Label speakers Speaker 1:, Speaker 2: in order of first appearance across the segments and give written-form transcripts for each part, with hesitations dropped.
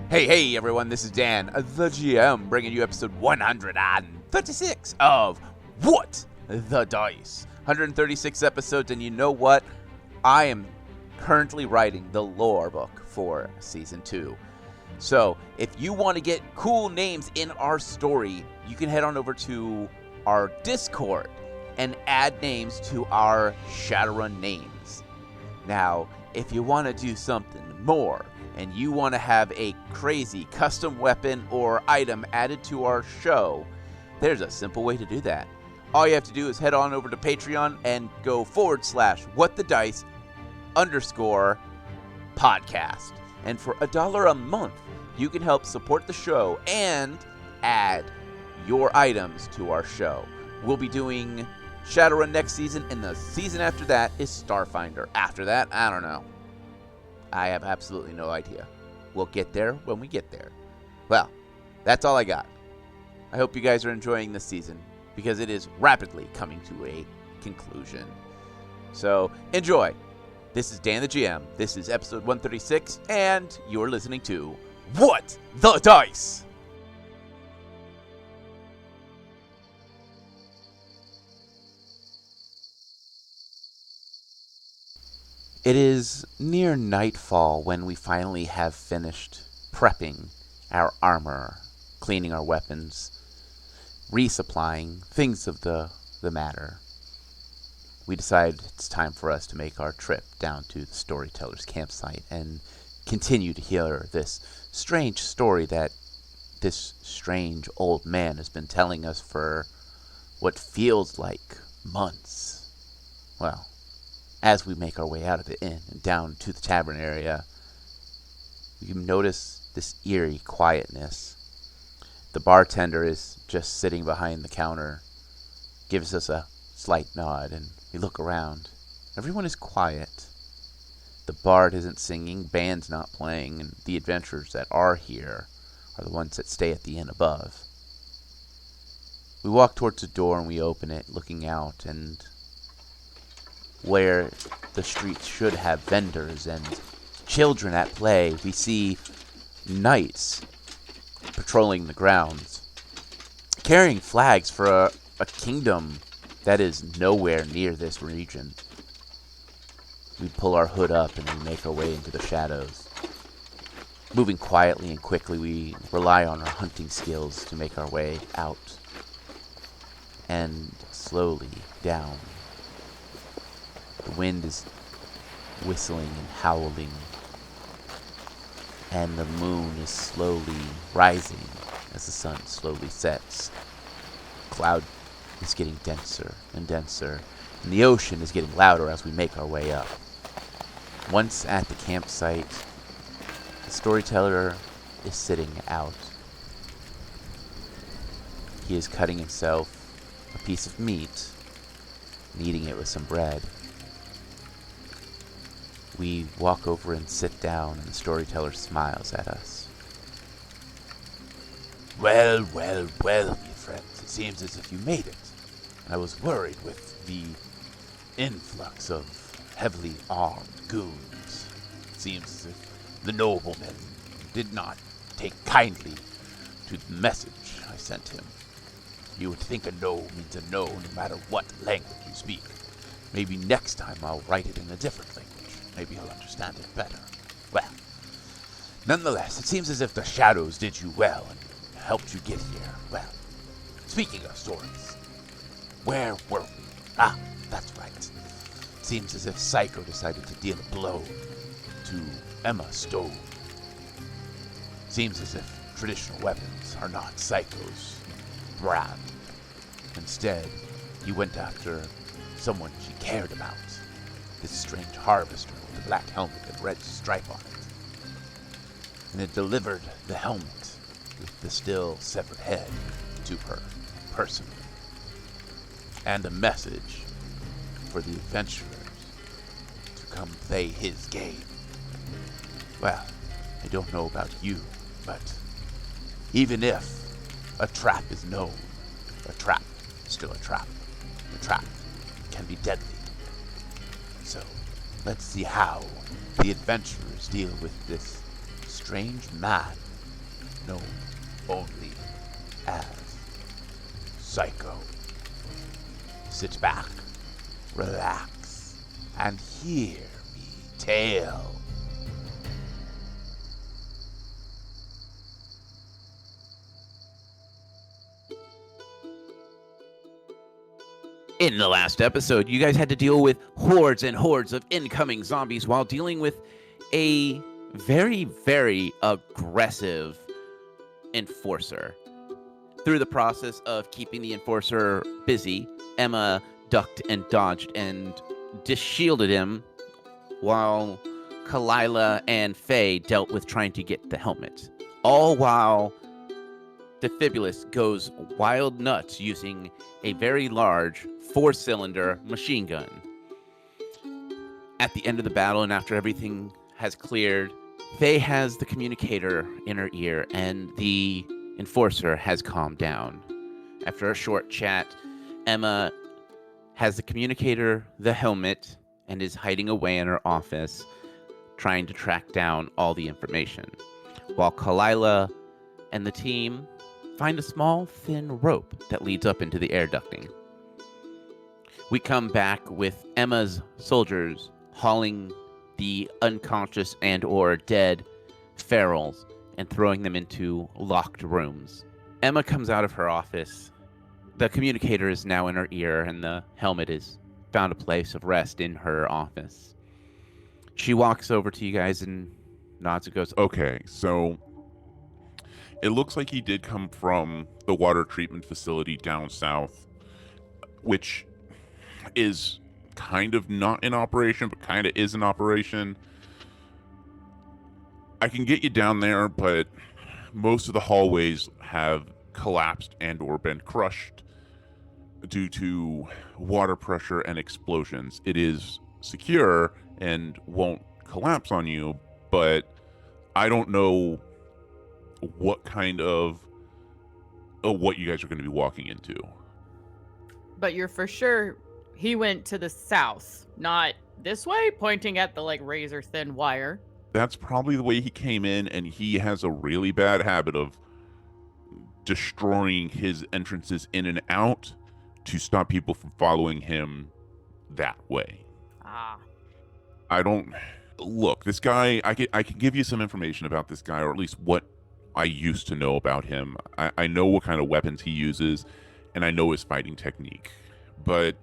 Speaker 1: Hey everyone, this is Dan, the GM, bringing you episode 136 of What the Dice. 136 episodes, and you know what? I am currently writing the lore book for Season 2. So, if you want to get cool names in our story, you can head on over to our Discord and add names to our Shadowrun names. Now, if you want to do something more, and you want to have a crazy custom weapon or item added to our show, there's a simple way to do that. All you have to do is head on over to Patreon and go /whatthedice_podcast. And for $1 a month, you can help support the show and add your items to our show. We'll be doing Shadowrun next season, and the season after that is Starfinder. After that, I don't know. I have absolutely no idea. We'll get there when we get there. Well, that's all I got. I hope you guys are enjoying this season, because it is rapidly coming to a conclusion. So, enjoy. This is Dan the GM. This is episode 136, and you're listening to What the Dice! It is near nightfall when we finally have finished prepping our armor, cleaning our weapons, resupplying, things of the matter. We decide it's time for us to make our trip down to the storyteller's campsite and continue to hear this strange story that this strange old man has been telling us for what feels like months. Well, as we make our way out of the inn and down to the tavern area, we notice this eerie quietness. The bartender is just sitting behind the counter, gives us a slight nod, and we look around. Everyone is quiet. The bard isn't singing, band's not playing, and the adventurers that are here are the ones that stay at the inn above. We walk towards the door and we open it, looking out, and where the streets should have vendors and children at play, we see knights patrolling the grounds, carrying flags for a kingdom that is nowhere near this region. We pull our hood up and we make our way into the shadows. Moving quietly and quickly, we rely on our hunting skills to make our way out and slowly down. The wind is whistling and howling, and the moon is slowly rising as the sun slowly sets. The cloud is getting denser and denser, and the ocean is getting louder as we make our way up. Once at the campsite, the storyteller is sitting out. He is cutting himself a piece of meat and eating it with some bread. We walk over and sit down, and the storyteller smiles at us.
Speaker 2: Well, my friends, it seems as if you made it. I was worried with the influx of heavily armed goons. It seems as if the nobleman did not take kindly to the message I sent him. You would think a no means a no, no matter what language you speak. Maybe next time I'll write it in a different language. Maybe you'll understand it better. Well, nonetheless, it seems as if the shadows did you well and helped you get here. Well, speaking of stories, where were we? Ah, that's right. It seems as if Psycho decided to deal a blow to Emma Stone. Seems as if traditional weapons are not Psycho's brand. Instead, he went after someone she cared about. This strange harvester with a black helmet and red stripe on it. And it delivered the helmet with the still severed head to her personally. And a message for the adventurers to come play his game. Well, I don't know about you, but even if A trap is known. A trap is still a trap. A trap can be deadly. So, let's see how the adventurers deal with this strange man known only as Psycho. Sit back, relax, and hear me tale.
Speaker 1: In the last episode, you guys had to deal with hordes and hordes of incoming zombies while dealing with a very, very aggressive enforcer. Through the process of keeping the enforcer busy, Emma ducked and dodged and shielded him while Kilila and Phea dealt with trying to get the helmet. All while Defibulous goes wild nuts using a very large 4-cylinder machine gun. At the end of the battle and after everything has cleared, Phea has the communicator in her ear and the enforcer has calmed down. After a short chat, Emma has the communicator, the helmet, and is hiding away in her office trying to track down all the information, while Kilila and the team find a small, thin rope that leads up into the air ducting. We come back with Emma's soldiers hauling the unconscious and or dead ferals and throwing them into locked rooms. Emma comes out of her office. The communicator is now in her ear, and the helmet has found a place of rest in her office. She walks over to you guys and nods and goes,
Speaker 3: Okay, so it looks like he did come from the water treatment facility down south, which is kind of not in operation, but kind of is in operation. I can get you down there, but most of the hallways have collapsed and or been crushed due to water pressure and explosions. It is secure and won't collapse on you, but I don't know what kind of what you guys are going to be walking into.
Speaker 4: But you're for sure he went to the south, not this way, pointing at the razor thin wire.
Speaker 3: That's probably the way he came in, and he has a really bad habit of destroying his entrances in and out to stop people from following him that way.
Speaker 4: Ah.
Speaker 3: I don't look, this guy, I can give you some information about this guy, or at least what I used to know about him. I know what kind of weapons he uses, and I know his fighting technique. But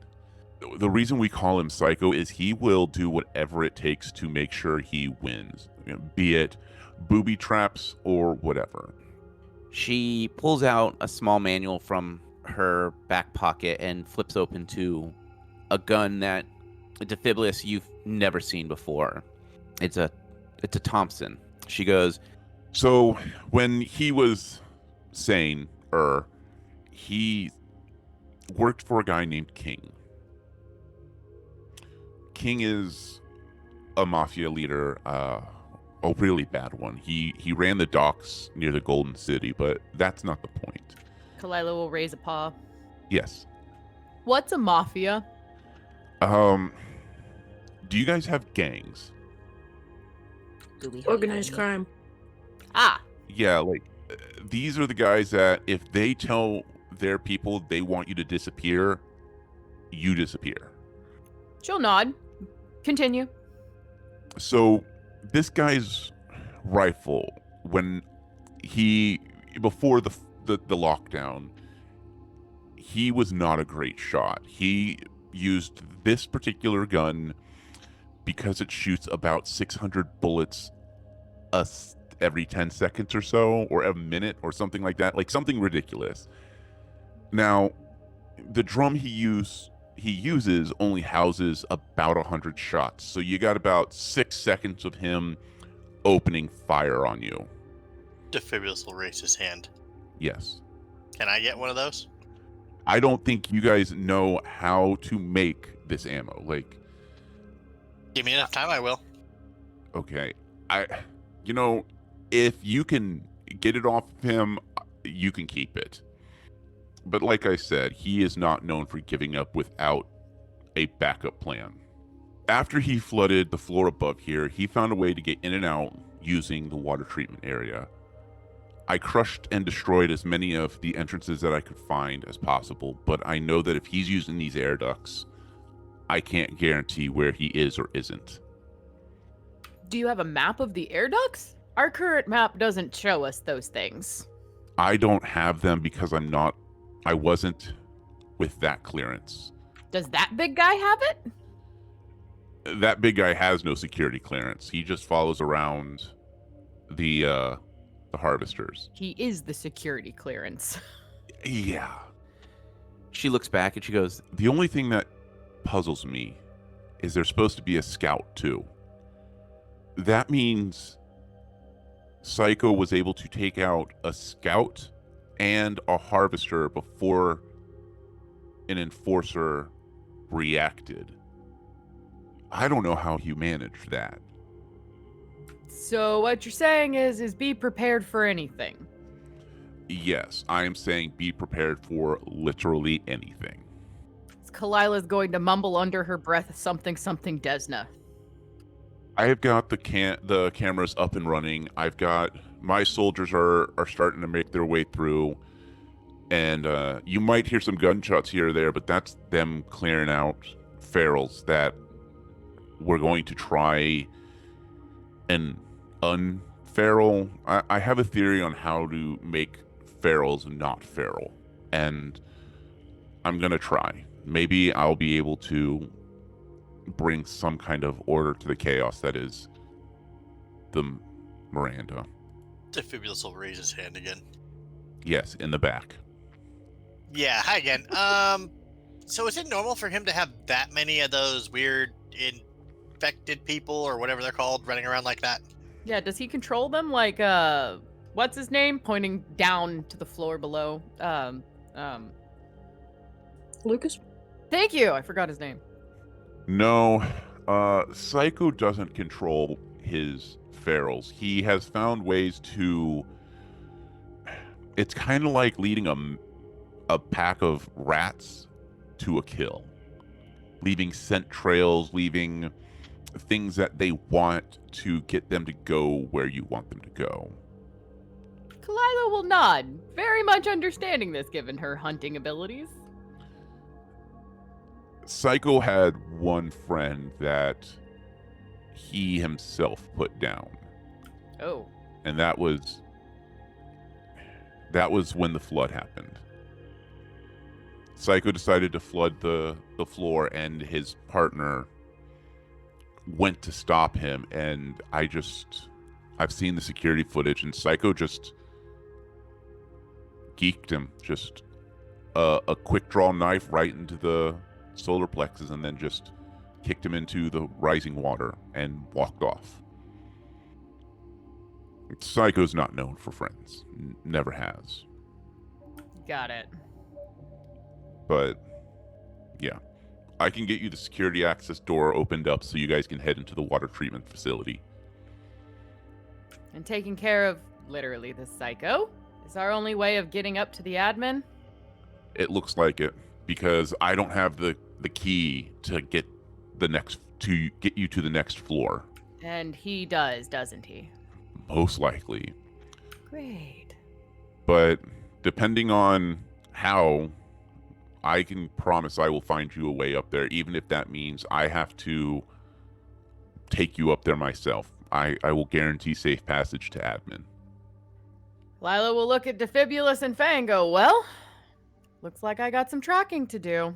Speaker 3: the reason we call him Psycho is he will do whatever it takes to make sure he wins, be it booby traps or whatever.
Speaker 1: She pulls out a small manual from her back pocket and flips open to a gun that, Defibulous, you've never seen before. It's a Thompson. She goes,
Speaker 3: so when he was sane, he worked for a guy named King. King is a mafia leader, a really bad one. He ran the docks near the Golden City, but that's not the point.
Speaker 4: Kilila will raise a paw.
Speaker 3: Yes.
Speaker 4: What's a mafia?
Speaker 3: Do you guys have gangs?
Speaker 5: Do we have
Speaker 6: Organized
Speaker 5: any?
Speaker 6: crime.
Speaker 4: Ah.
Speaker 3: Yeah, these are the guys that if they tell their people they want you to disappear, you disappear.
Speaker 4: She'll nod. Continue.
Speaker 3: So this guy's rifle, when before the lockdown, he was not a great shot. He used this particular gun because it shoots about 600 bullets every 10 seconds or so, or a minute or something like that, something ridiculous. Now, the drum he uses only houses about 100 shots, so you got about 6 seconds of him opening fire on you.
Speaker 7: Defibulous will raise his hand.
Speaker 3: Yes.
Speaker 7: Can I get one of those?
Speaker 3: I don't think you guys know how to make this ammo.
Speaker 7: Give me enough time, I will.
Speaker 3: Okay. If you can get it off of him, you can keep it. But like I said, he is not known for giving up without a backup plan. After he flooded the floor above here, he found a way to get in and out using the water treatment area. I crushed and destroyed as many of the entrances that I could find as possible, but I know that if he's using these air ducts, I can't guarantee where he is or isn't.
Speaker 4: Do you have a map of the air ducts? Our current map doesn't show us those things.
Speaker 3: I don't have them because I wasn't with that clearance.
Speaker 4: Does that big guy have it?
Speaker 3: That big guy has no security clearance. He just follows around the harvesters.
Speaker 4: He is the security clearance.
Speaker 3: Yeah.
Speaker 1: She looks back and she goes,
Speaker 3: The only thing that puzzles me is there's supposed to be a scout too. That means Psycho was able to take out a scout and a harvester before an enforcer reacted. I don't know how he managed that.
Speaker 4: So what you're saying is be prepared for anything.
Speaker 3: Yes, I am saying be prepared for literally anything.
Speaker 4: Kalila's going to mumble under her breath something Desna.
Speaker 3: I have got the cameras up and running. I've got my soldiers are starting to make their way through, and you might hear some gunshots here or there, but that's them clearing out ferals that we're going to try and unferal. I have a theory on how to make ferals not feral, and I'm gonna try. Maybe I'll be able to bring some kind of order to the chaos that is the Miranda.
Speaker 7: Defibulous will raise his hand again.
Speaker 3: Yes, in the back.
Speaker 7: Yeah, hi again. So is it normal for him to have that many of those weird infected people or whatever they're called running around like that?
Speaker 4: Yeah, does he control them like what's his name? Pointing down to the floor below.
Speaker 5: Lucas?
Speaker 4: Thank you. I forgot his name.
Speaker 3: No, Psycho doesn't control his ferals. He has found ways to. It's kind of like leading a pack of rats to a kill, leaving scent trails, leaving things that they want to get them to go where you want them to go.
Speaker 4: Kilila will nod, very much understanding this given her hunting abilities.
Speaker 3: Psycho had one friend that he himself put down,
Speaker 4: Oh.
Speaker 3: and that was when the flood happened. Psycho decided to flood the floor, and his partner went to stop him, and I've seen the security footage, and Psycho just geeked him, just a quick draw knife right into the solar plexus, and then just kicked him into the rising water and walked off. Psycho's not known for friends. Never has.
Speaker 4: Got it.
Speaker 3: But yeah, I can get you the security access door opened up so you guys can head into the water treatment facility.
Speaker 4: And taking care of literally the psycho is our only way of getting up to the admin.
Speaker 3: It looks like it, because I don't have the key to get you to the next floor.
Speaker 4: And he does, doesn't he?
Speaker 3: Most likely.
Speaker 4: Great.
Speaker 3: But depending on how, I can promise I will find you a way up there, even if that means I have to take you up there myself. I will guarantee safe passage to admin.
Speaker 4: Lila will look at Defibulous and Phea and go, well, looks like I got some tracking to do.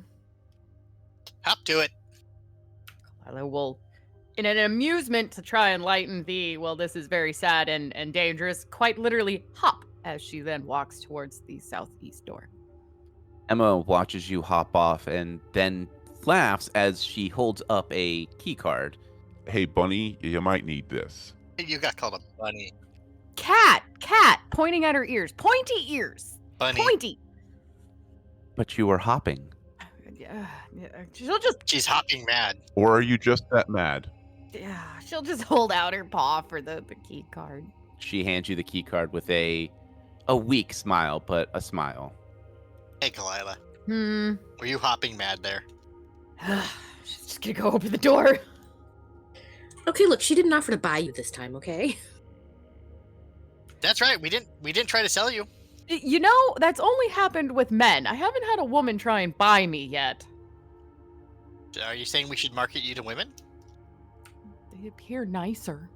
Speaker 7: Hop to it.
Speaker 4: Lila will, in an amusement to try and lighten the, well, this is very sad and dangerous, quite literally hop as she then walks towards the southeast door.
Speaker 1: Emma watches you hop off and then laughs as she holds up a key card.
Speaker 3: Hey, Bunny, you might need this.
Speaker 7: You got called a bunny.
Speaker 4: Cat, pointing at her ears. Pointy ears.
Speaker 7: Bunny.
Speaker 4: Pointy.
Speaker 1: But you were hopping.
Speaker 4: She'll just,
Speaker 7: She's hopping mad.
Speaker 3: Or are you just that mad?
Speaker 4: she'll just hold out her paw for the key card.
Speaker 1: She hands you the key card with a A weak smile, but a smile.
Speaker 7: Hey, Kilila.
Speaker 4: Hmm.
Speaker 7: Were you hopping mad there?
Speaker 4: She's just gonna go open the door.
Speaker 5: Okay, look, she didn't offer to buy you this time, okay?
Speaker 7: That's right. We didn't try to sell you.
Speaker 4: You know, that's only happened with men. I haven't had a woman try and buy me yet.
Speaker 7: Are you saying we should market you to women?
Speaker 4: They appear nicer.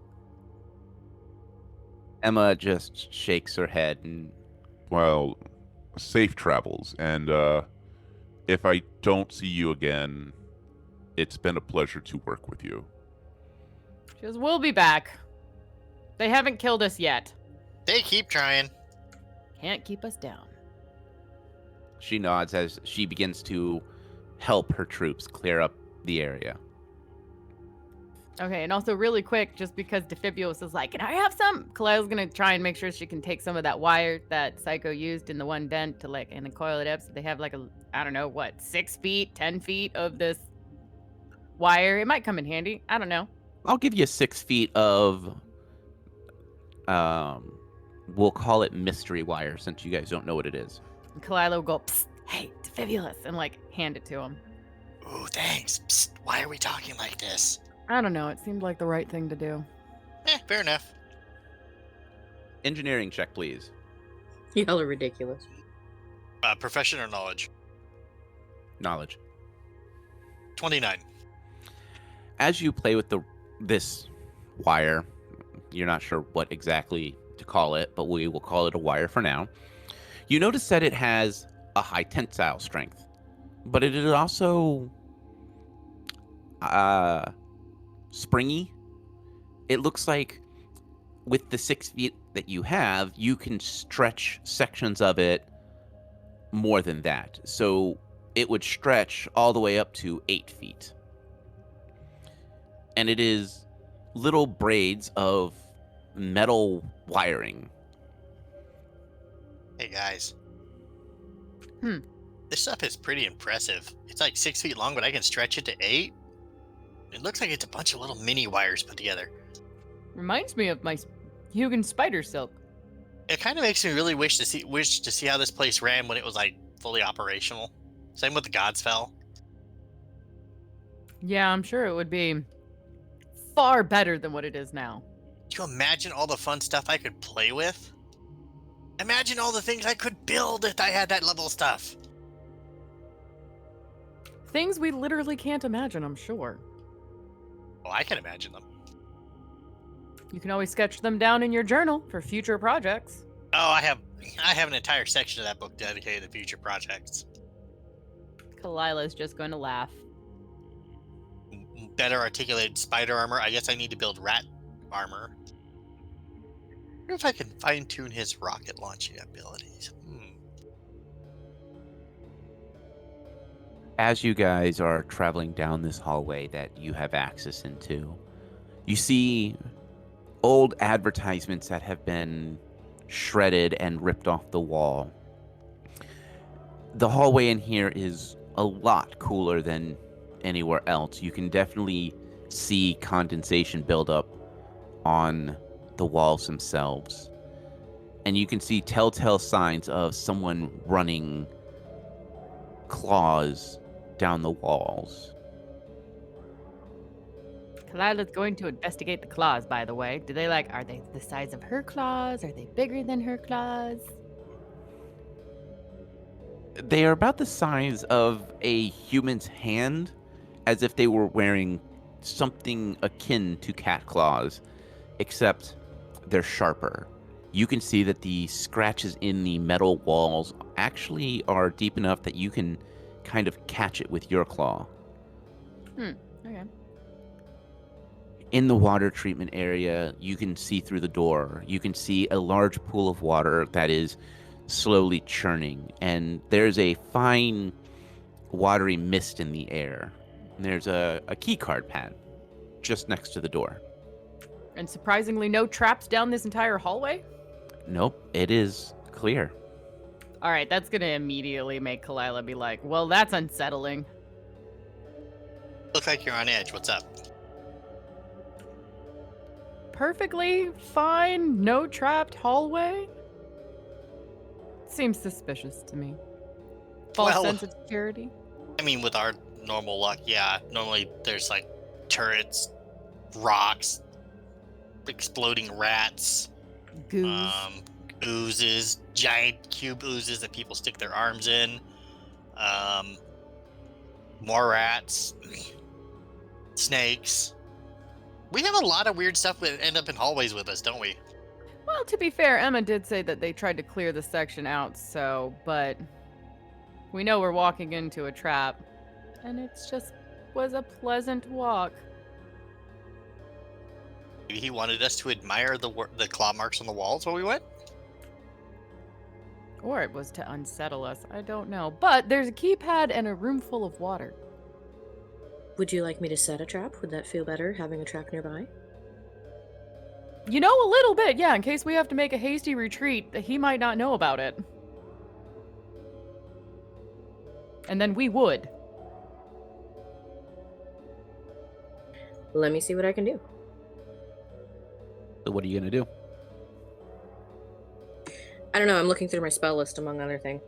Speaker 1: Emma just shakes her head and
Speaker 3: Well, safe travels, and if I don't see you again, it's been a pleasure to work with you.
Speaker 4: She goes, we'll be back. They haven't killed us yet.
Speaker 7: They keep trying.
Speaker 4: Can't keep us down.
Speaker 1: she nods as she begins to help her troops clear up the area.
Speaker 4: Okay, and also really quick, just because Defibulous is like, can I have some? Kalila's gonna try and make sure she can take some of that wire that Psycho used in the one dent to like and then coil it up so they have like a, I don't know, what, 6 feet, 10 feet of this wire. It might come in handy. I don't know.
Speaker 1: I'll give you 6 feet of, we'll call it mystery wire since you guys don't know what it is.
Speaker 4: And Kilila will go, psst, hey, Defibulous, and like hand it to him.
Speaker 7: Ooh, thanks. Psst, why are we talking like this?
Speaker 4: I don't know. It seemed like the right thing to do.
Speaker 7: Fair enough.
Speaker 1: Engineering check, please.
Speaker 5: Y'all are ridiculous.
Speaker 7: Profession or knowledge?
Speaker 1: Knowledge.
Speaker 7: 29.
Speaker 1: As you play with this wire, you're not sure what exactly to call it, but we will call it a wire for now. You notice that it has a high tensile strength, but it is also springy. It looks like with the 6 feet that you have, you can stretch sections of it more than that. So it would stretch all the way up to 8 feet. And it is little braids of metal wiring.
Speaker 7: Hey, guys.
Speaker 4: Hmm.
Speaker 7: This stuff is pretty impressive. It's like 6 feet long, but I can stretch it to 8. It looks like it's a bunch of little mini wires put together.
Speaker 4: Reminds me of my Hugin spider silk.
Speaker 7: It kind of makes me really wish to see how this place ran when it was like fully operational. Same with the Gods Fell.
Speaker 4: Yeah, I'm sure it would be far better than what it is now.
Speaker 7: Can you imagine all the fun stuff I could play with? Imagine all the things I could build if I had that level of stuff.
Speaker 4: Things we literally can't imagine, I'm sure.
Speaker 7: Oh, I can imagine them.
Speaker 4: You can always sketch them down in your journal for future projects.
Speaker 7: Oh, I have an entire section of that book dedicated to future projects.
Speaker 4: Kalila's just going to laugh.
Speaker 7: Better articulated spider armor. I guess I need to build rat armor. I wonder if I can fine-tune his rocket launching abilities.
Speaker 1: As you guys are traveling down this hallway that you have access into, you see old advertisements that have been shredded and ripped off the wall. The hallway in here is a lot cooler than anywhere else. You can definitely see condensation build up on the walls themselves. And you can see telltale signs of someone running claws down the walls.
Speaker 4: Kalila's going to investigate the claws, by the way. Are they the size of her claws? Are they bigger than her claws?
Speaker 1: They are about the size of a human's hand, as if they were wearing something akin to cat claws, except they're sharper. You can see that the scratches in the metal walls actually are deep enough that you can kind of catch it with your claw.
Speaker 4: Okay.
Speaker 1: In the water treatment area, you can see through the door. You can see a large pool of water that is slowly churning, and there's a fine watery mist in the air. And there's a key card pad just next to the door.
Speaker 4: And surprisingly, no traps down this entire hallway?
Speaker 1: Nope, it is clear.
Speaker 4: All right, that's going to immediately make Kilila be like, well, that's unsettling.
Speaker 7: Looks like you're on edge. What's up?
Speaker 4: Perfectly fine, no trapped hallway? seems suspicious to me. False
Speaker 7: Well-
Speaker 4: sense of security.
Speaker 7: I mean, with our normal luck, yeah. Normally there's like turrets, rocks, exploding rats,
Speaker 4: Goose.
Speaker 7: oozes, giant cube oozes that people stick their arms in, more rats, snakes. We have a lot of weird stuff that end up in hallways with us, don't we?
Speaker 4: Well, to be fair, Emma did say that they tried to clear the section out, but we know we're walking into a trap, and it's just was a pleasant walk.
Speaker 7: Maybe he wanted us to admire the claw marks on the walls while we went.
Speaker 4: Or it was to unsettle us. I don't know. But there's a keypad and a room full of water.
Speaker 5: Would you like me to set a trap? Would that feel better, having a trap nearby?
Speaker 4: You know, a little bit, yeah, in case we have to make a hasty retreat, he might not know about it. And then we would.
Speaker 5: Let me see what I can do.
Speaker 1: So what are you gonna do?
Speaker 5: I don't know, I'm looking through my spell list, among other things.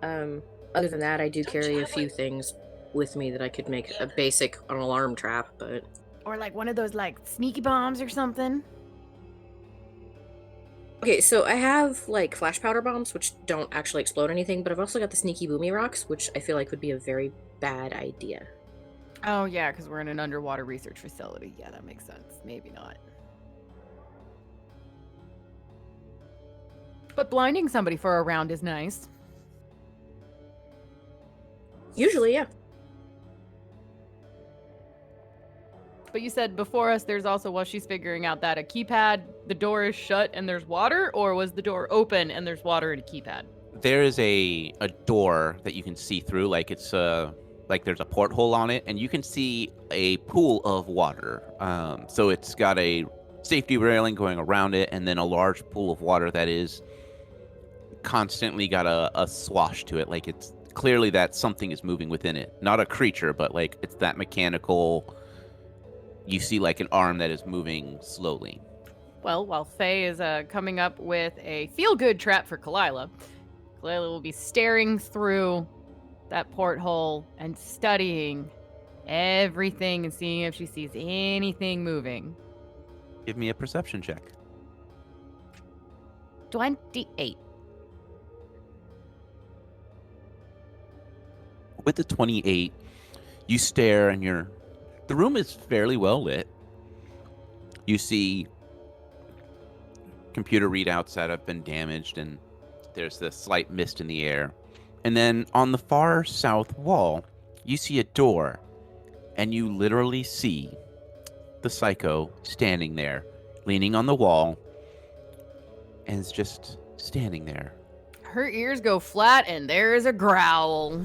Speaker 5: Other than that, I do carry a few things with me that I could make a basic an alarm trap, but...
Speaker 4: Or like one of those like sneaky bombs or something.
Speaker 5: Okay, so I have, like, flash powder bombs, which don't actually explode anything, but I've also got the sneaky boomy rocks, which I feel like would be a very bad idea.
Speaker 4: Oh yeah, because we're in an underwater research facility. Yeah, that makes sense. Maybe not. But blinding somebody for a round is nice.
Speaker 5: Usually, yeah.
Speaker 4: But you said before us there's also, while she's figuring out that, a keypad, the door is shut and there's water, or was the door open and there's water and a keypad?
Speaker 1: There is a door that you can see through, like it's like there's a porthole on it, and you can see a pool of water. So it's got a safety railing going around it, and then a large pool of water that is constantly got a swash to it. Like it's clearly that something is moving within it. Not a creature, but like it's that mechanical. You see like an arm that is moving slowly.
Speaker 4: Well, while Phea is coming up with a feel-good trap for Kilila, Kilila will be staring through that porthole and studying everything and seeing if she sees anything moving.
Speaker 1: Give me a perception check.
Speaker 4: 28.
Speaker 1: With the 28, you stare and the room is fairly well lit. You see computer readouts that have been damaged, and there's this slight mist in the air. And then on the far south wall, you see a door, and you literally see the Psycho standing there, leaning on the wall, and is just standing there.
Speaker 4: Her ears go flat and there is a growl.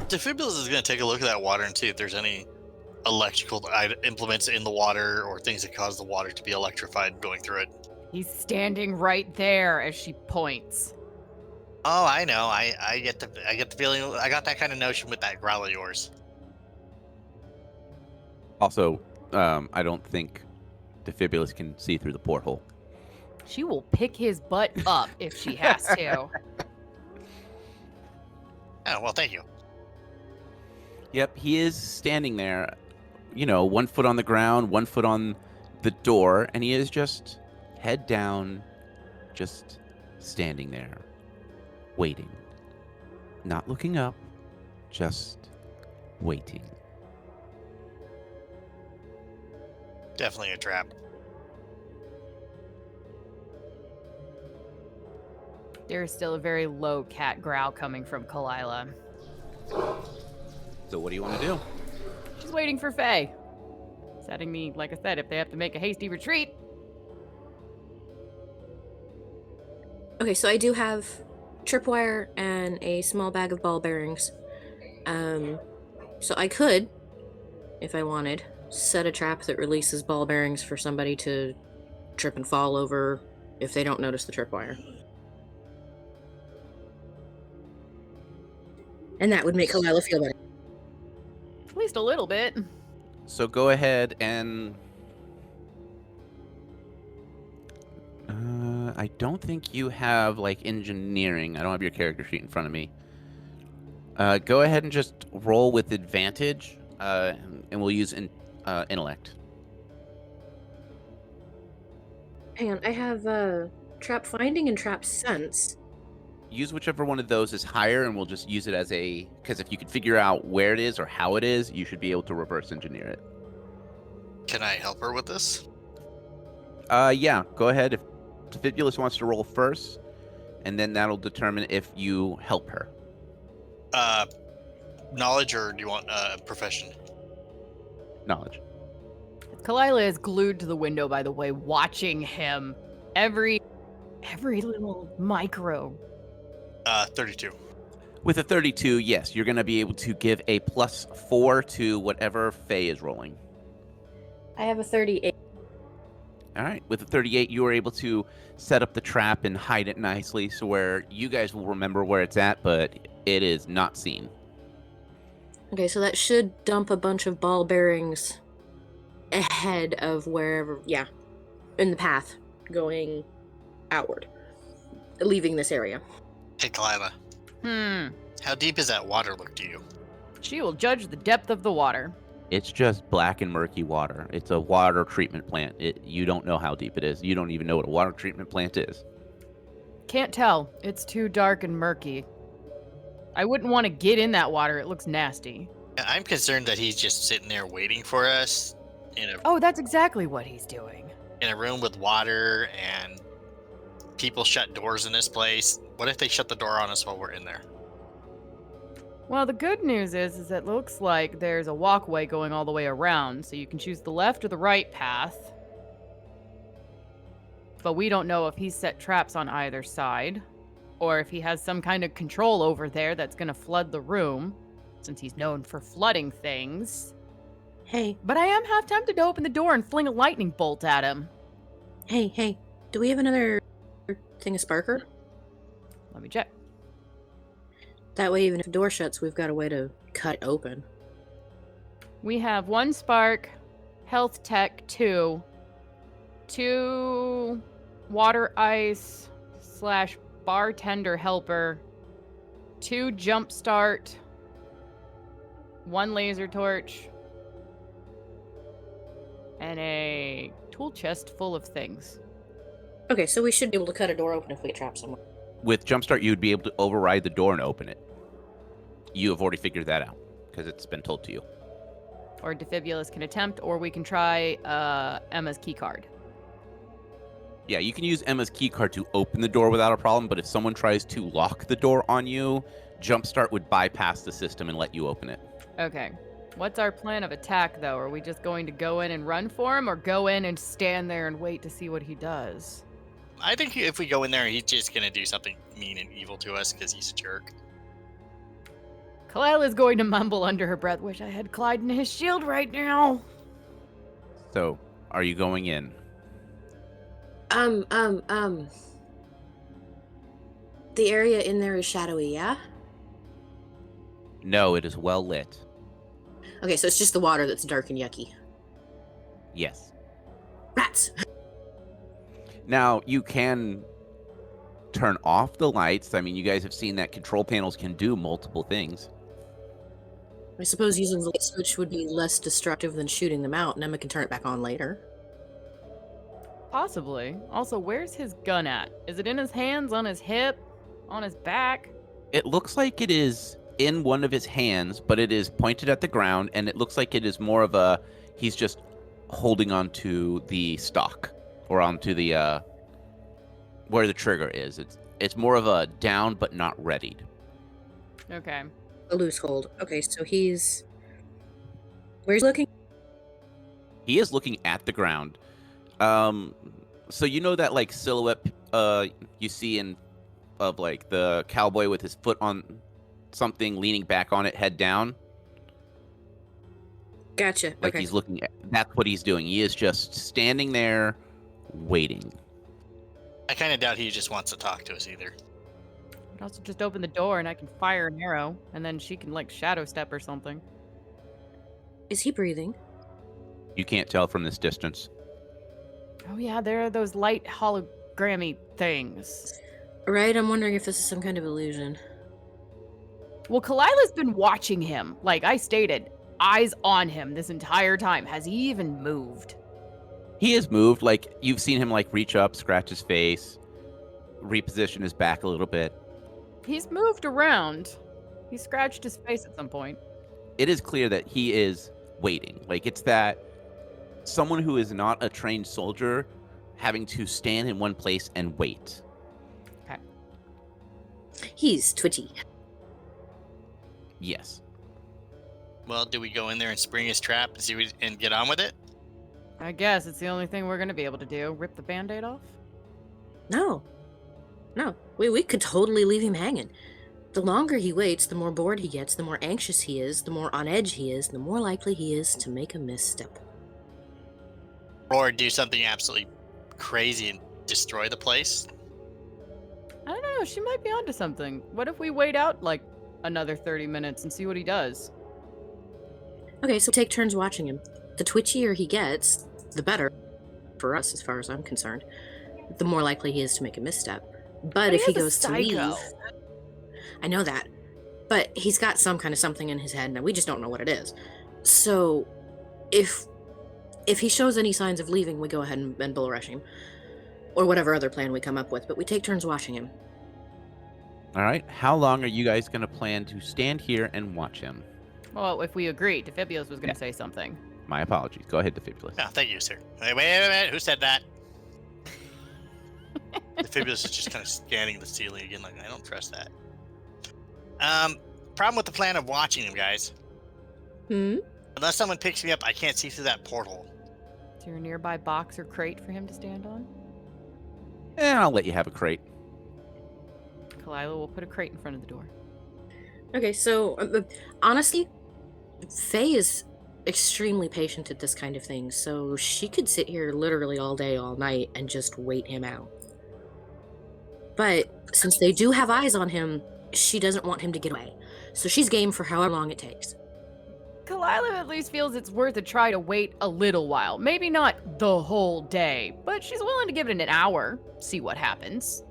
Speaker 7: Defibulous is going to take a look at that water and see if there's any electrical implements in the water or things that cause the water to be electrified going through it.
Speaker 4: He's standing right there as she points.
Speaker 7: Oh, I know. I get the feeling. I got that kind of notion with that growl of yours.
Speaker 1: Also, I don't think Defibulous can see through the porthole.
Speaker 4: She will pick his butt up if she has to.
Speaker 7: Oh, well, thank you.
Speaker 1: Yep, he is standing there, 1 foot on the ground, 1 foot on the door, and he is just head down, just standing there, waiting. Not looking up, just waiting.
Speaker 7: Definitely a trap.
Speaker 4: There is still a very low cat growl coming from Kilila.
Speaker 1: So what do you want to do?
Speaker 4: She's waiting for Phea. Setting me, like I said, if they have to make a hasty retreat.
Speaker 5: Okay, so I do have tripwire and a small bag of ball bearings. So I could, if I wanted, set a trap that releases ball bearings for somebody to trip and fall over if they don't notice the tripwire. And that would make Kilila feel better.
Speaker 4: At least a little bit.
Speaker 1: So go ahead and I don't think you have, like, engineering. I don't have your character sheet in front of me. Go ahead and just roll with advantage, and we'll use intellect.
Speaker 5: Hang on, I have trap finding and trap sense.
Speaker 1: Use whichever one of those is higher, and we'll just use it as a... Because if you can figure out where it is or how it is, you should be able to reverse engineer it.
Speaker 7: Can I help her with this?
Speaker 1: Yeah, go ahead. If Defibulous wants to roll first, and then that'll determine if you help her.
Speaker 7: Knowledge, or do you want profession?
Speaker 1: Knowledge.
Speaker 4: Kilila is glued to the window, by the way, watching him. Every little micro.
Speaker 7: 32.
Speaker 1: With a 32, yes, you're going to be able to give a +4 to whatever Phea is rolling.
Speaker 5: I have a 38.
Speaker 1: All right. With a 38, you are able to set up the trap and hide it nicely so where you guys will remember where it's at, but it is not seen.
Speaker 5: Okay, so that should dump a bunch of ball bearings ahead of wherever, yeah, in the path going outward, leaving this area.
Speaker 7: Hey, Kilila. How deep is that water look to you?
Speaker 4: She will judge the depth of the water.
Speaker 1: It's just black and murky water. It's a water treatment plant. You don't know how deep it is. You don't even know what a water treatment plant is.
Speaker 4: Can't tell. It's too dark and murky. I wouldn't want to get in that water. It looks nasty.
Speaker 7: I'm concerned that he's just sitting there waiting for us
Speaker 4: Oh, that's exactly what he's doing.
Speaker 7: in a room with water and people shut doors in this place. What if they shut the door on us while we're in there?
Speaker 4: Well, the good news is it looks like there's a walkway going all the way around, so you can choose the left or the right path. But we don't know if he's set traps on either side, or if he has some kind of control over there that's going to flood the room, since he's known for flooding things.
Speaker 5: Hey,
Speaker 4: But I am half tempted to open the door and fling a lightning bolt at him.
Speaker 5: hey, do we have another thing of sparker?
Speaker 4: Let me check.
Speaker 5: That way, even if the door shuts, we've got a way to cut it open.
Speaker 4: We have 1 spark, health tech 2, 2 water ice / bartender helper, 2 jump start, 1 laser torch, and a tool chest full of things.
Speaker 5: Okay, so we should be able to cut a door open if we get trapped somewhere.
Speaker 1: With Jumpstart, you would be able to override the door and open it. You have already figured that out, because it's been told to you.
Speaker 4: Or Defibulous can attempt, or we can try Emma's keycard.
Speaker 1: Yeah, you can use Emma's keycard to open the door without a problem, but if someone tries to lock the door on you, Jumpstart would bypass the system and let you open it.
Speaker 4: Okay. What's our plan of attack, though? Are we just going to go in and run for him, or go in and stand there and wait to see what he does?
Speaker 7: I think if we go in there, he's just going to do something mean and evil to us because he's a jerk.
Speaker 4: Kalila's going to mumble under her breath, wish I had Clyde in his shield right now.
Speaker 1: So, are you going in?
Speaker 5: The area in there is shadowy, yeah?
Speaker 1: No, it is well lit.
Speaker 5: Okay, so it's just the water that's dark and yucky.
Speaker 1: Yes.
Speaker 5: Rats!
Speaker 1: Now, you can turn off the lights. I mean, you guys have seen that control panels can do multiple things.
Speaker 5: I suppose using the light switch would be less destructive than shooting them out, and Emma can turn it back on later.
Speaker 4: Possibly. Also, where's his gun at? Is it in his hands, on his hip, on his back?
Speaker 1: It looks like it is in one of his hands, but it is pointed at the ground, and it looks like it is more of a... He's just holding onto the stock, or onto the, where the trigger is. It's more of a down, but not readied.
Speaker 4: Okay.
Speaker 5: A loose hold. Okay, so he's... Where's he looking?
Speaker 1: He is looking at the ground. So you know that, like, silhouette you see in... of, like, the cowboy with his foot on something, leaning back on it, head down?
Speaker 5: Gotcha.
Speaker 1: Like,
Speaker 5: okay.
Speaker 1: he's looking at... That's what he's doing. He is just standing there, waiting.
Speaker 7: I kind of doubt he just wants to talk to us either.
Speaker 4: I could also just open the door and I can fire an arrow, and then she can, like, shadow step or something.
Speaker 5: Is he breathing?
Speaker 1: You can't tell from this distance.
Speaker 4: Oh yeah, there are those light hologrammy things.
Speaker 5: Right? I'm wondering if this is some kind of illusion.
Speaker 4: Well, Kalila's been watching him. Like I stated, eyes on him this entire time. Has he even moved?
Speaker 1: He has moved. Like, you've seen him, like, reach up, scratch his face, reposition his back a little bit.
Speaker 4: He's moved around. He scratched his face at some point.
Speaker 1: It is clear that he is waiting. Like, it's that someone who is not a trained soldier having to stand in one place and wait.
Speaker 4: Okay.
Speaker 5: He's twitchy.
Speaker 1: Yes.
Speaker 7: Well, do we go in there and spring his trap and see and get on with it?
Speaker 4: I guess it's the only thing we're going to be able to do. Rip the Band-Aid off?
Speaker 5: No. We could totally leave him hanging. The longer he waits, the more bored he gets, the more anxious he is, the more on edge he is, the more likely he is to make a misstep.
Speaker 7: Or do something absolutely crazy and destroy the place?
Speaker 4: I don't know. She might be onto something. What if we wait out like another 30 minutes and see what he does?
Speaker 5: Okay, so take turns watching him. The twitchier he gets, the better for us, as far as I'm concerned. The more likely he is to make a misstep. But if he goes to leave, I know that. But he's got some kind of something in his head, and we just don't know what it is. So, if he shows any signs of leaving, we go ahead and bull rush him, or whatever other plan we come up with. But we take turns watching him.
Speaker 1: All right. How long are you guys going to plan to stand here and watch him?
Speaker 4: Well, if we agree, Defibulous was going to say something.
Speaker 1: My apologies. Go ahead, Defibulous.
Speaker 7: Oh, thank you, sir. Wait a minute. Who said that? Defibulous is just kind of scanning the ceiling again, like, I don't trust that. Problem with the plan of watching him, guys. Unless someone picks me up, I can't see through that porthole.
Speaker 4: Is there a nearby box or crate for him to stand on?
Speaker 1: I'll let you have a crate.
Speaker 4: Kilila will put a crate in front of the door.
Speaker 5: Okay, so honestly, Phea is extremely patient at this kind of thing, so she could sit here literally all day, all night, and just wait him out. But since they do have eyes on him, she doesn't want him to get away. So she's game for however long it takes.
Speaker 4: Kilila at least feels it's worth a try to wait a little while. Maybe not the whole day, but she's willing to give it an hour, see what happens.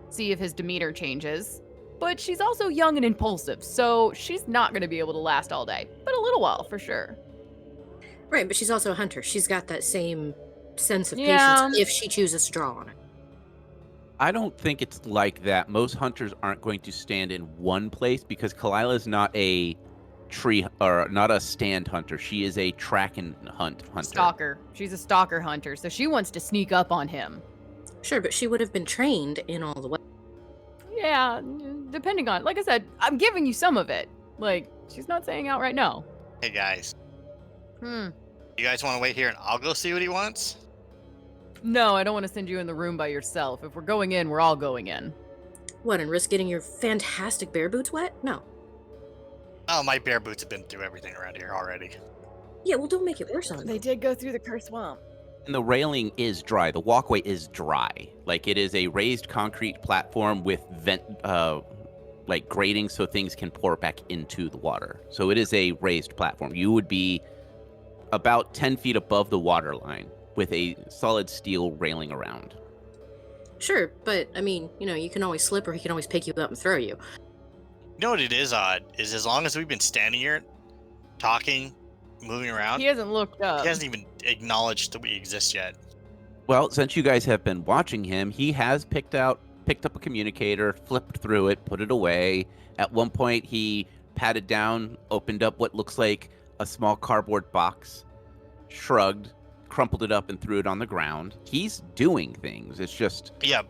Speaker 4: See if his demeanor changes. But she's also young and impulsive, so she's not going to be able to last all day. But a little while, for sure.
Speaker 5: Right, but she's also a hunter. She's got that same sense of
Speaker 4: Yeah.
Speaker 5: patience if she chooses to draw on it.
Speaker 1: I don't think it's like that. Most hunters aren't going to stand in one place because Kilila is not a tree or not a stand hunter. She is a track and hunt hunter.
Speaker 4: Stalker. She's a stalker hunter, so she wants to sneak up on him.
Speaker 5: Sure, but she would have been trained in all the way.
Speaker 4: Yeah, depending on, like I said, I'm giving you some of it. Like, she's not saying outright no.
Speaker 7: Hey, guys.
Speaker 4: Hmm.
Speaker 7: You guys want to wait here and I'll go see what he wants?
Speaker 4: No, I don't want to send you in the room by yourself. If we're going in, we're all going in.
Speaker 5: What, and risk getting your fantastic bear boots wet? No.
Speaker 7: Oh, my bare boots have been through everything around here already.
Speaker 5: Yeah, well, don't make it worse on
Speaker 4: They
Speaker 5: them.
Speaker 4: did go through the cursed swamp.
Speaker 1: And the railing is dry. The walkway is dry. Like, it is a raised concrete platform with like grating so things can pour back into the water. So it is a raised platform. You would be about 10 feet above the water line with a solid steel railing around.
Speaker 5: Sure, but, I mean, you can always slip or he can always pick you up and throw you.
Speaker 7: You know what it is odd? Is as long as we've been standing here, talking, moving around,
Speaker 4: He hasn't looked up.
Speaker 7: he hasn't even acknowledged that we exist yet.
Speaker 1: Well, since you guys have been watching him, he has picked up a communicator, flipped through it, put it away. At one point, he patted down, opened up what looks like a small cardboard box, shrugged, crumpled it up, and threw it on the ground. He's doing things. It's just...
Speaker 7: Yeah,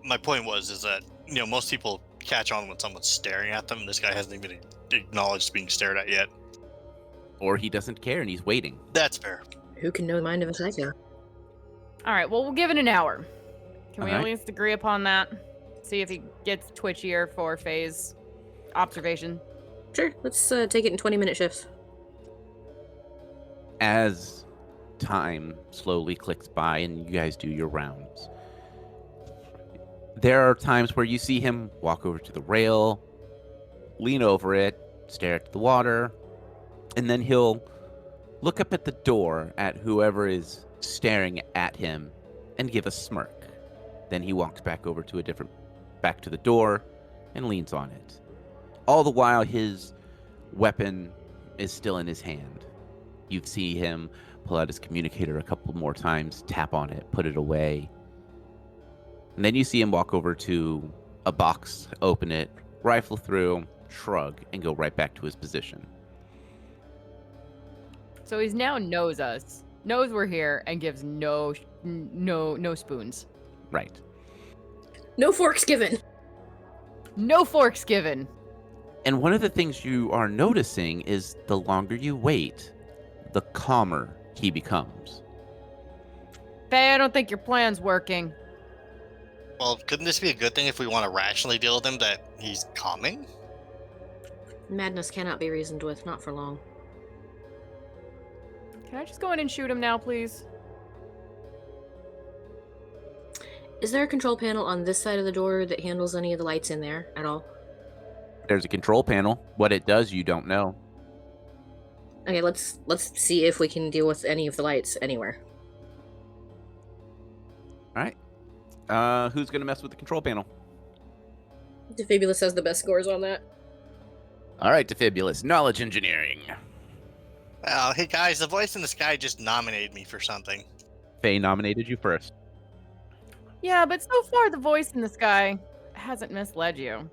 Speaker 7: my point is that, most people catch on when someone's staring at them. This guy hasn't even acknowledged being stared at yet.
Speaker 1: Or he doesn't care and he's waiting.
Speaker 7: That's fair.
Speaker 5: Who can know the mind of a psycho?
Speaker 4: All right, well, we'll give it an hour. Can we
Speaker 1: All
Speaker 4: at
Speaker 1: right.
Speaker 4: least agree upon that? See if he gets twitchier for Phae's observation.
Speaker 5: Sure, let's take it in 20-minute shifts.
Speaker 1: As time slowly clicks by and you guys do your rounds, there are times where you see him walk over to the rail, lean over it, stare at the water, and then he'll look up at the door at whoever is staring at him and give a smirk. Then he walks back over to back to the door and leans on it. All the while, his weapon is still in his hand. You see him pull out his communicator a couple more times, tap on it, put it away. And then you see him walk over to a box, open it, rifle through, shrug, and go right back to his position.
Speaker 4: So he's now knows us, knows we're here, and gives no spoons.
Speaker 1: Right.
Speaker 5: No forks given.
Speaker 4: No forks given.
Speaker 1: And one of the things you are noticing is the longer you wait, the calmer he becomes.
Speaker 4: Phea, I don't think your plan's working.
Speaker 7: Well, couldn't this be a good thing if we want to rationally deal with him, that he's calming?
Speaker 5: Madness cannot be reasoned with, not for long.
Speaker 4: Can I just go in and shoot him now, please?
Speaker 5: Is there a control panel on this side of the door that handles any of the lights in there at all?
Speaker 1: There's a control panel. What it does, you don't know.
Speaker 5: Okay, let's see if we can deal with any of the lights anywhere.
Speaker 1: All right. Who's going to mess with the control panel?
Speaker 5: Defibulous has the best scores on that.
Speaker 1: All right, Defibulous. Knowledge engineering.
Speaker 7: Well, hey guys, the voice in the sky just nominated me for something.
Speaker 1: Phea nominated you first.
Speaker 4: Yeah, but so far the voice in the sky hasn't misled you.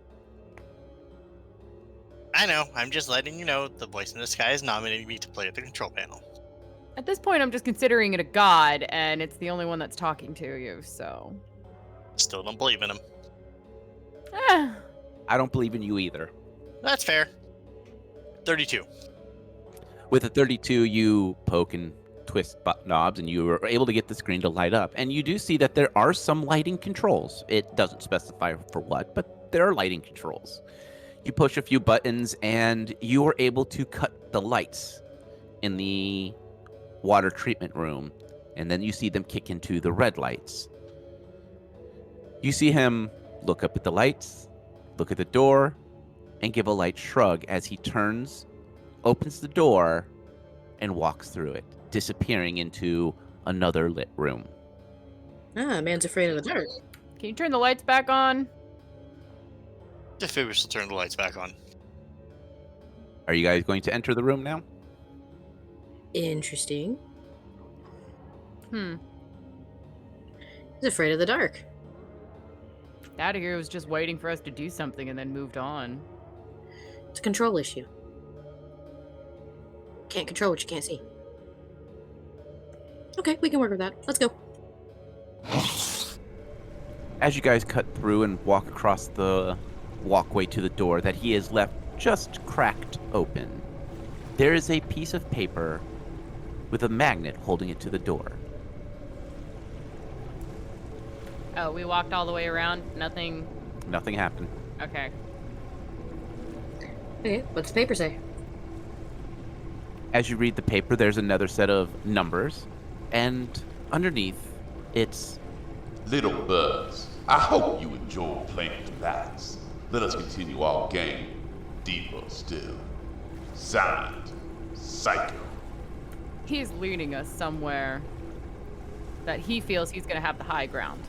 Speaker 7: I know, I'm just letting you know the voice in the sky is nominating me to play at the control panel.
Speaker 4: At this point, I'm just considering it a god, and it's the only one that's talking to you, so...
Speaker 7: Still don't believe in him.
Speaker 4: Eh.
Speaker 1: I don't believe in you either.
Speaker 7: That's fair. 32.
Speaker 1: With a 32, you poke and twist knobs, and you are able to get the screen to light up. And you do see that there are some lighting controls. It doesn't specify for what, but there are lighting controls. You push a few buttons, and you are able to cut the lights in the water treatment room, and then you see them kick into the red lights. You see him look up at the lights, look at the door, and give a light shrug as he turns, opens the door, and walks through it, disappearing into another lit room.
Speaker 5: Ah, man's afraid of the dark.
Speaker 4: Can you turn the lights back on?
Speaker 7: Defibulous will turn the lights back on.
Speaker 1: Are you guys going to enter the room now?
Speaker 5: Interesting.
Speaker 4: Hmm.
Speaker 5: He's afraid of the dark.
Speaker 4: Out of here was just waiting for us to do something and then moved on.
Speaker 5: It's a control issue. Can't control what you can't see. Okay, we can work with that. Let's go.
Speaker 1: As you guys cut through and walk across the walkway to the door that he has left just cracked open, there is a piece of paper with a magnet holding it to the door.
Speaker 4: Oh, we walked all the way around? Nothing?
Speaker 1: Nothing happened.
Speaker 4: Okay.
Speaker 5: Okay, what's the paper say?
Speaker 1: As you read the paper, there's another set of numbers, and underneath, it's
Speaker 2: Little birds, I hope you enjoy playing with bats. Let us continue our game deeper still. Signed, Psycho.
Speaker 4: He's leading us somewhere that he feels he's going to have the high ground.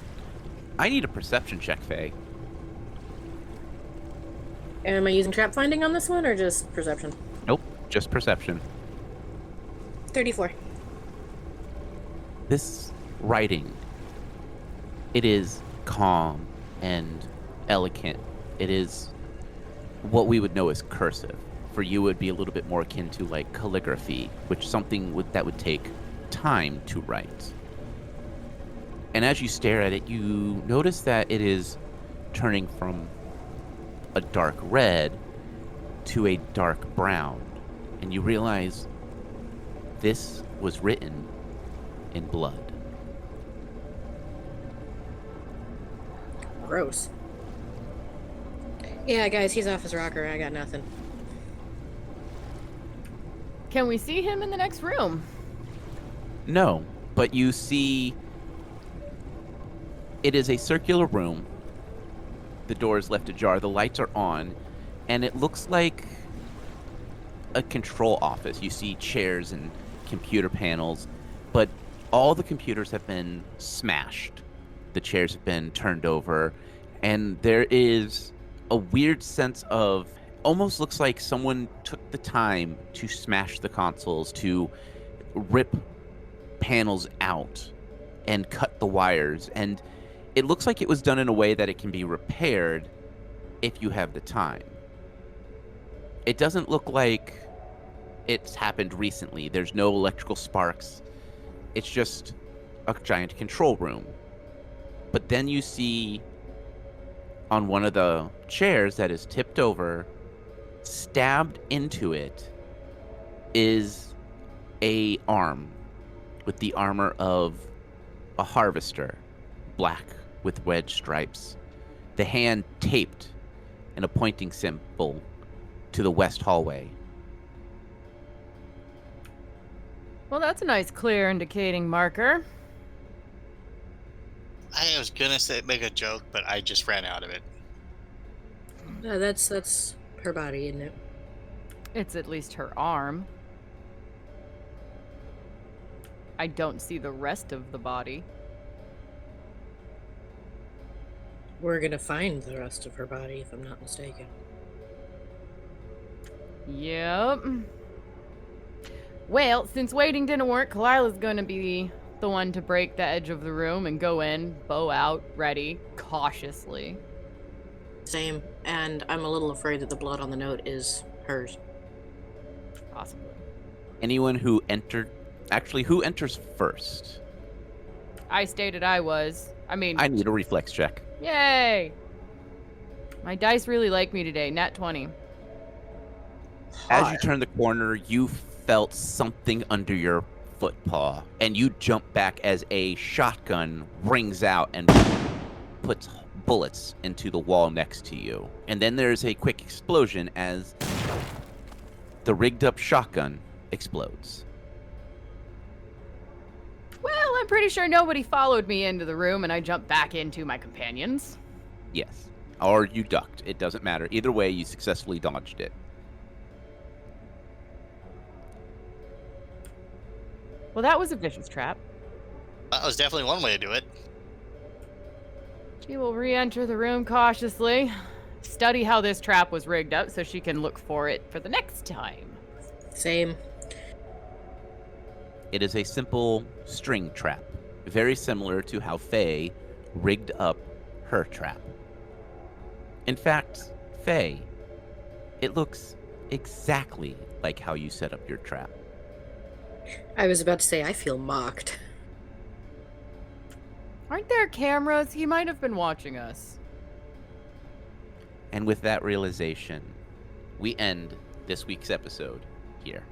Speaker 1: I need a perception check, Phea.
Speaker 5: Am I using trap finding on this one or just perception?
Speaker 1: Nope, just perception.
Speaker 5: 34.
Speaker 1: This writing, it is calm and elegant. It is what we would know as cursive. For you, it would be a little bit more akin to like calligraphy, which something that would take time to write. And as you stare at it, you notice that it is turning from a dark red to a dark brown. And you realize this was written in blood.
Speaker 5: Gross. Yeah, guys, he's off his rocker. I got nothing.
Speaker 4: Can we see him in the next room?
Speaker 1: No, but you see it is a circular room. The door is left ajar, the lights are on, and it looks like a control office. You see chairs and computer panels, but all the computers have been smashed. the chairs have been turned over, and there is a weird sense of almost looks like someone took the time to smash the consoles, to rip panels out and cut the wires, and it looks like it was done in a way that it can be repaired if you have the time. It doesn't look like it's happened recently. There's no electrical sparks. It's just a giant control room. But then you see on one of the chairs that is tipped over, stabbed into it, is a arm with the armor of a harvester, black with wedge stripes. The hand taped in a pointing symbol to the west hallway.
Speaker 4: Well, that's a nice clear indicating marker.
Speaker 7: I was gonna say make a joke, but I just ran out of it.
Speaker 5: That's her body, isn't it?
Speaker 4: It's at least her arm. I don't see the rest of the body.
Speaker 5: We're gonna find the rest of her body, if I'm not mistaken.
Speaker 4: Yep. Well, since waiting didn't work, Kalila's gonna be the one to break the edge of the room and go in, bow out, ready, cautiously.
Speaker 5: Same, and I'm a little afraid that the blood on the note is hers.
Speaker 4: Possibly.
Speaker 1: Anyone who entered... Actually, who enters first?
Speaker 4: I stated I was. I mean...
Speaker 1: I need a reflex check.
Speaker 4: Yay! My dice really like me today. Nat 20.
Speaker 1: As you turn the corner, you felt something under your footpaw, and you jump back as a shotgun rings out and puts bullets into the wall next to you. And then there's a quick explosion as the rigged up shotgun explodes.
Speaker 4: Well, I'm pretty sure nobody followed me into the room and I jumped back into my companions.
Speaker 1: Yes. Or you ducked. It doesn't matter. Either way, you successfully dodged it.
Speaker 4: Well, that was a vicious trap.
Speaker 7: That was definitely one way to do it.
Speaker 4: She will re-enter the room cautiously, study how this trap was rigged up so she can look for it for the next time.
Speaker 5: Same.
Speaker 1: It is a simple string trap, very similar to how Phea rigged up her trap. In fact, Phea, it looks exactly like how you set up your trap.
Speaker 5: I was about to say, I feel mocked.
Speaker 4: Aren't there cameras? He might have been watching us.
Speaker 1: And with that realization, we end this week's episode here.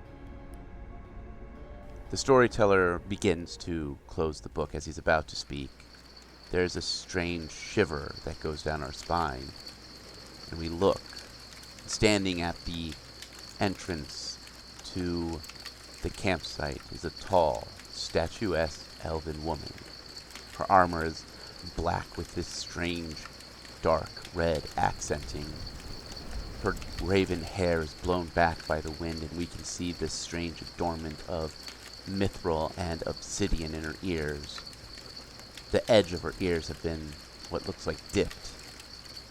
Speaker 2: The storyteller begins to close the book as he's about to speak. There's a strange shiver that goes down our spine, and we look. Standing at the entrance to the campsite is a tall, statuesque elven woman. Her armor is black with this strange, dark red accenting. Her raven hair is blown back by the wind, and we can see this strange adornment of mithril and obsidian in her ears. The edge of her ears have been what looks like dipped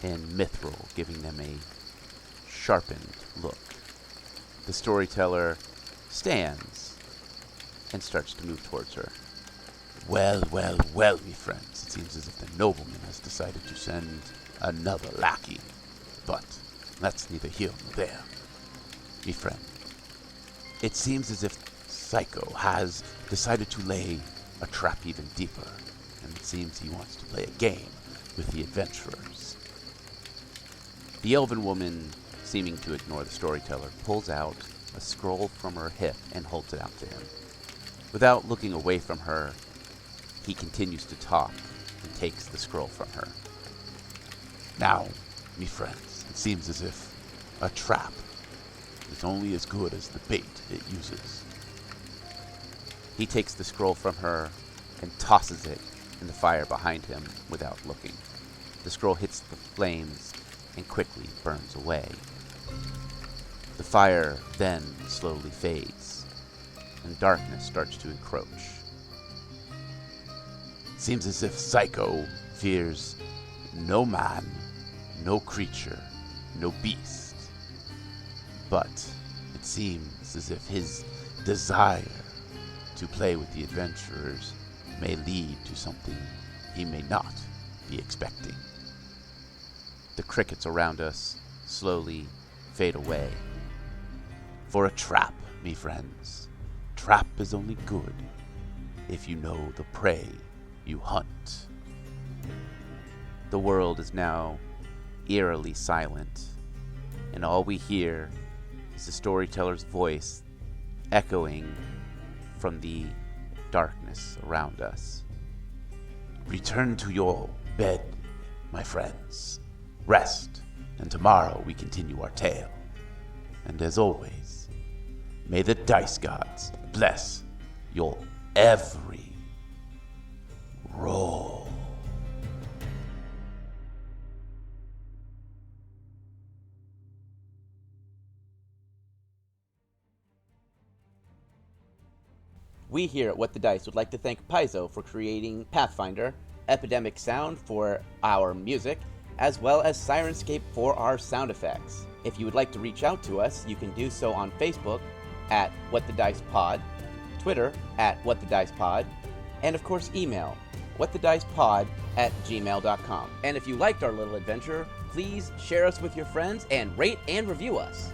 Speaker 2: in mithril, giving them a sharpened look. The storyteller stands and starts to move towards her. Well, well, well, me friends, it seems as if the nobleman has decided to send another lackey. But that's neither here nor there. Me friend, it seems as if Psycho has decided to lay a trap even deeper, and it seems he wants to play a game with the adventurers. The elven woman, seeming to ignore the storyteller, pulls out a scroll from her hip and holds it out to him. Without looking away from her, he continues to talk and takes the scroll from her. Now, me friends, it seems as if a trap is only as good as the bait it uses. He takes the scroll from her and tosses it in the fire behind him without looking. The scroll hits the flames and quickly burns away. The fire then slowly fades, and darkness starts to encroach. Seems as if Psycho fears no man, no creature, no beast. But it seems as if his desire to play with the adventurers may lead to something he may not be expecting. The crickets around us slowly fade away. For a trap, me friends, trap is only good if you know the prey you hunt. The world is now eerily silent, and all we hear is the storyteller's voice echoing from the darkness around us. Return to your bed, my friends. Rest, and tomorrow we continue our tale. And as always, may the dice gods bless your every roll.
Speaker 1: We here at What the Dice would like to thank Pycho for creating Pathfinder, Epidemic Sound for our music, as well as Sirenscape for our sound effects. If you would like to reach out to us, you can do so on Facebook at What the Dice Pod, Twitter at What the Dice Pod, and of course email whatthedicepod@gmail.com. And if you liked our little adventure, please share us with your friends and rate and review us.